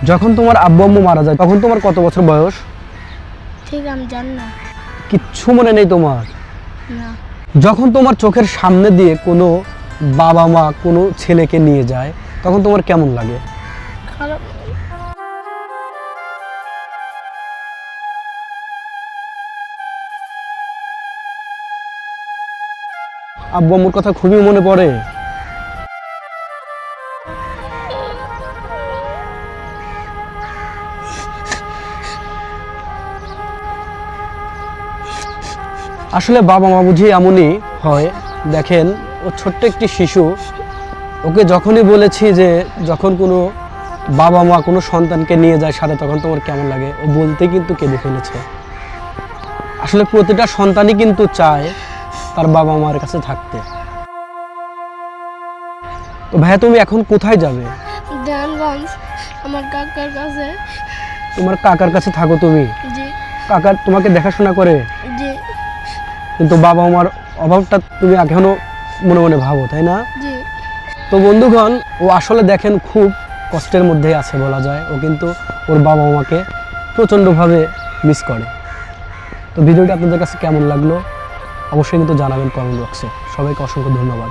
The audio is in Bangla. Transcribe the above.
যখন তোমার আব্বু আম্মু মারা যায় তখন তোমার কত বছর বয়স? ঠিক আমি জানি না। কিচ্ছু মনে নেই তোমার? না। যখন তোমার চোখের সামনে দিয়ে কোনো বাবা মা কোনো ছেলেকে নিয়ে যায় তখন তোমার কেমন লাগে? খারাপ। আব্বু আম্মুর কথা খুবই মনে পড়ে। আসলে বাবা মা বুঝি এমনই হয়। দেখেন, ও ছোট্ট একটি শিশু, ওকে যখনই বলেছি যে যখন কোনো বাবা মা কোনো সন্তানকে নিয়ে যায় সাথে তখন তোমার কেমন লাগে, ও বলতে কিন্তু কেঁদে ফেলেছে। আসলে প্রতিটা সন্তানই কিন্তু চায় তার বাবা মার কাছে থাকতে। তো ভাইয়া, তুমি এখন কোথায় যাবে? দেওয়ানগঞ্জ আমার কাকার কাছে। তোমার কাকার কাছে থাকো তুমি? জি। কাকা তোমাকে দেখাশোনা করে? জি। কিন্তু বাবা মার অভাবটা তুমি এখনো মনে মনে ভাবো, তাই না? জি। তো বন্ধুগণ, ও আসলে দেখেন খুব কষ্টের মধ্যেই আছে বলা যায়। ও কিন্তু ওর বাবা মাকে প্রচণ্ডভাবে মিস করে। তো ভিডিওটা আপনাদের কাছে কেমন লাগলো অবশ্যই কিন্তু জানাবেন কমেন্ট বক্সে। সবাইকে অসংখ্য ধন্যবাদ।